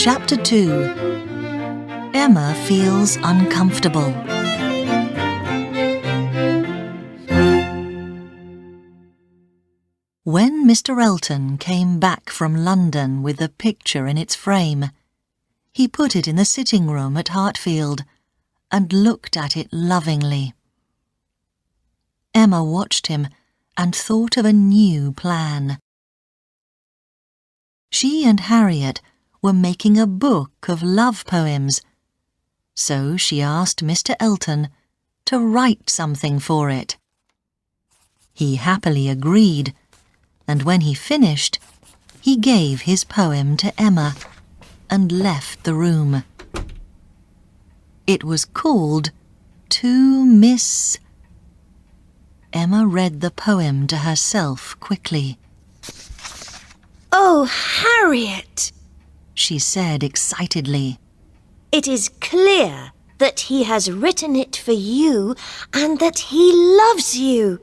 Chapter 2. Emma feels uncomfortable. When Mr. Elton came back from London with the picture in its frame, he put it in the sitting room at Hartfield and looked at it lovingly. Emma watched him and thought of a new plan. She and Harriet were making a book of love poems, so she asked Mr. Elton to write something for it. He happily agreed, and when he finished, he gave his poem to Emma and left the room. It was called To Miss... Emma read the poem to herself quickly. "Oh, Harriet," she said excitedly. "it is clear that he has written it for you and that he loves you.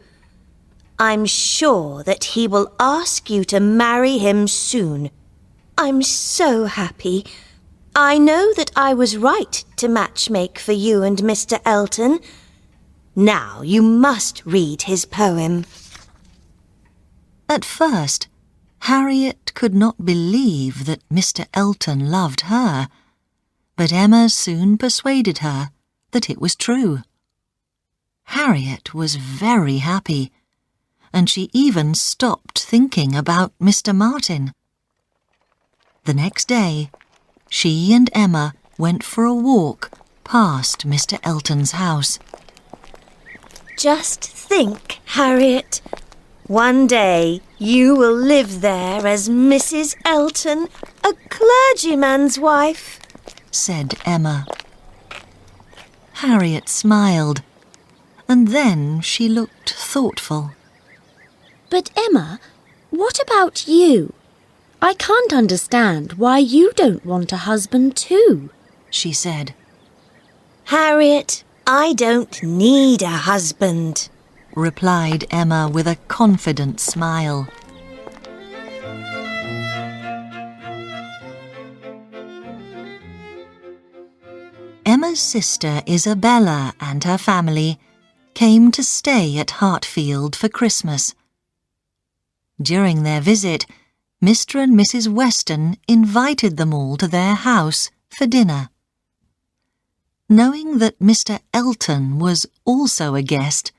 I'm sure that he will ask you to marry him soon. I'm so happy. I know that I was right to matchmake for you and Mr. Elton. Now you must read his poem." At first, Harriet could not believe that Mr. Elton loved her, but Emma soon persuaded her that it was true. Harriet was very happy, and she even stopped thinking about Mr. Martin. The next day, she and Emma went for a walk past Mr. Elton's house. "Just think, Harriet, one day you will live there as Mrs. Elton, a clergyman's wife," said Emma. Harriet smiled, and then she looked thoughtful. "But Emma, what about you? I can't understand why you don't want a husband too," she said. "Harriet, I don't need a husband," replied Emma with a confident smile. Emma's sister Isabella and her family came to stay at Hartfield for Christmas. During their visit, Mr. and Mrs. Weston invited them all to their house for dinner. Knowing that Mr. Elton was also a guest,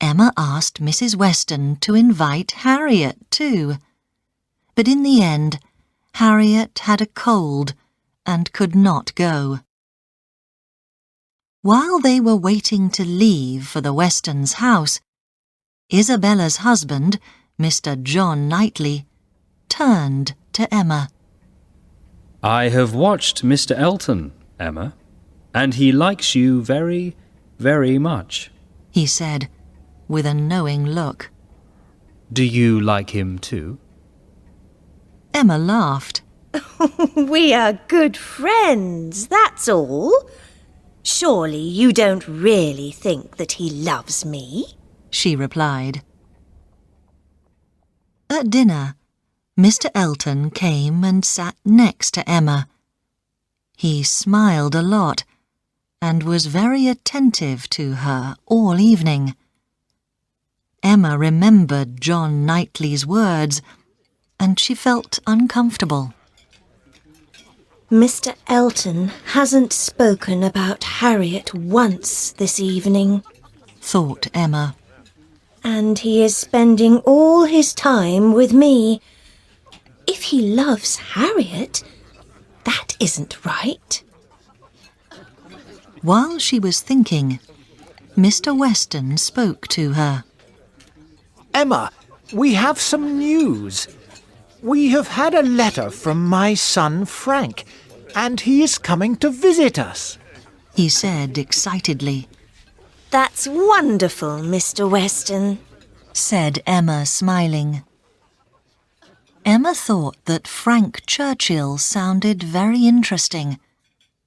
Emma asked Mrs. Weston to invite Harriet too. But in the end, Harriet had a cold and could not go. While they were waiting to leave for the Westons' house, Isabella's husband, Mr. John Knightley, turned to Emma. "I have watched Mr. Elton, Emma, and he likes you very, very much," he said, with a knowing look. "Do you like him too?" Emma laughed. "We are good friends, that's all. Surely you don't really think that he loves me?" she replied. At dinner, Mr. Elton came and sat next to Emma. He smiled a lot and was very attentive to her all evening. Emma remembered John Knightley's words, and she felt uncomfortable. "Mr. Elton hasn't spoken about Harriet once this evening," thought Emma. "and he is spending all his time with me. If he loves Harriet, that isn't right." While she was thinking, Mr. Weston spoke to her. "Emma, we have some news. We have had a letter from my son Frank, and he is coming to visit us," he said excitedly. "That's wonderful, Mr. Weston," said Emma, smiling. Emma thought that Frank Churchill sounded very interesting,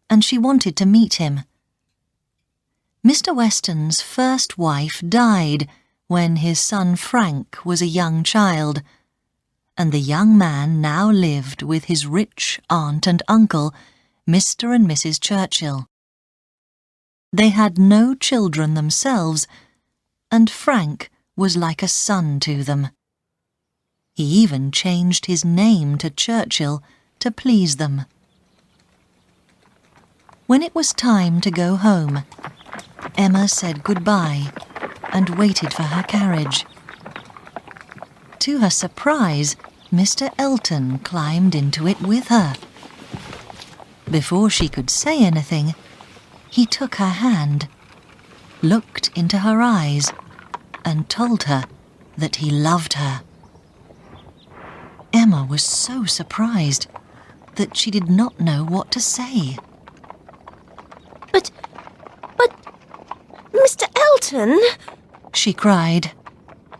and she wanted to meet him. Mr. Weston's first wife died when his son Frank was a young child, and the young man now lived with his rich aunt and uncle, Mr. and Mrs. Churchill. They had no children themselves, and Frank was like a son to them. He even changed his name to Churchill to please them. When it was time to go home, Emma said goodbye and waited for her carriage. To her surprise, Mr. Elton climbed into it with her. Before she could say anything, he took her hand, looked into her eyes, and told her that he loved her. Emma was so surprised that she did not know what to say. But, Mr. Elton, She cried.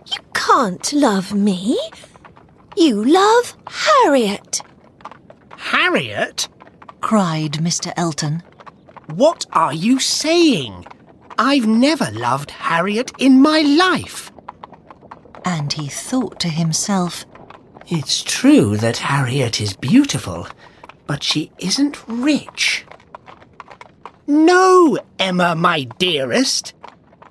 you can't love me. You love Harriet. Harriet? Cried Mr. Elton. What are you saying? I've never loved Harriet in my life. And he thought to himself, It's true that Harriet is beautiful, but she isn't rich. No, Emma, my dearest.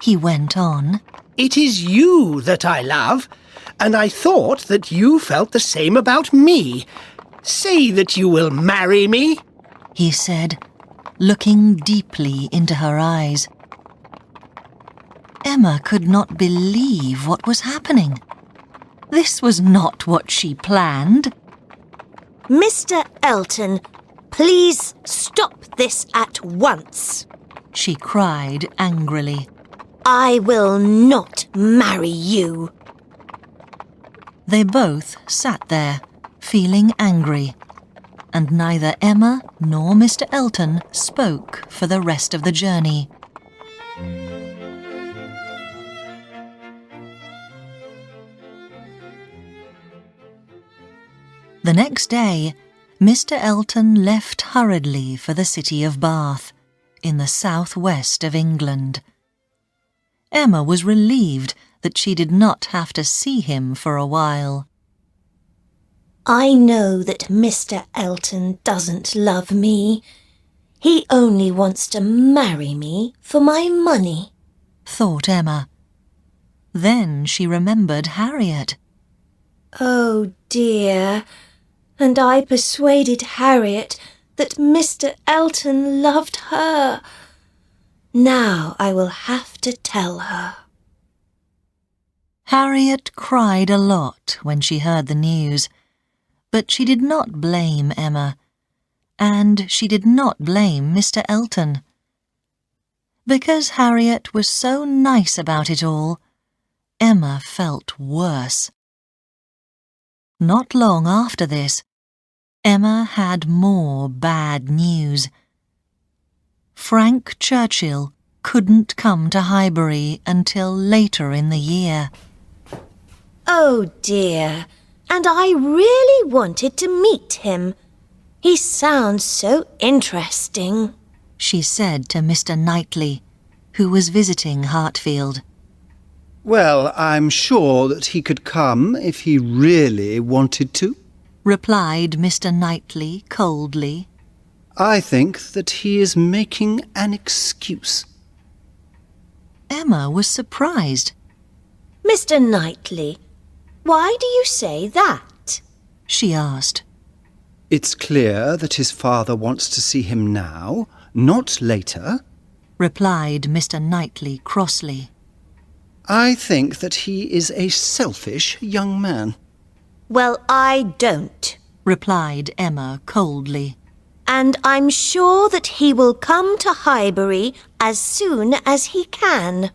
he went on. It is you that I love, and I thought that you felt the same about me. Say that you will marry me. He said, looking deeply into her eyes. Emma could not believe what was happening. This was not what she planned. Mr. Elton, please stop this at once. She cried angrily. I will not marry you. They both sat there, feeling angry, and neither Emma nor Mr. Elton spoke for the rest of the journey. The next day, Mr. Elton left hurriedly for the city of Bath, in the south-west of England. Emma was relieved that she did not have to see him for a while. I know that Mr. Elton doesn't love me. He only wants to marry me for my money, thought Emma. Then she remembered Harriet. Oh dear, and I persuaded Harriet that Mr. Elton loved her. Now I will have to tell her. Harriet cried a lot when she heard the news, but she did not blame Emma, and she did not blame Mr. Elton. Because Harriet was so nice about it all, Emma felt worse. Not long after this, Emma had more bad news. Frank Churchill couldn't come to Highbury until later in the year. Oh dear, and I really wanted to meet him. He sounds so interesting, she said to Mr. Knightley, who was visiting Hartfield. Well, I'm sure that he could come if he really wanted to, replied Mr. Knightley coldly. I think that he is making an excuse. Emma was surprised. Mr. Knightley, why do you say that? She asked. It's clear that his father wants to see him now, not later, replied Mr. Knightley crossly. I think that he is a selfish young man. Well, I don't, replied Emma coldly. and I'm sure that he will come to Highbury as soon as he can.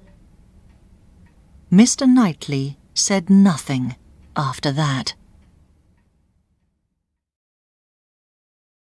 Mr. Knightley said nothing after that.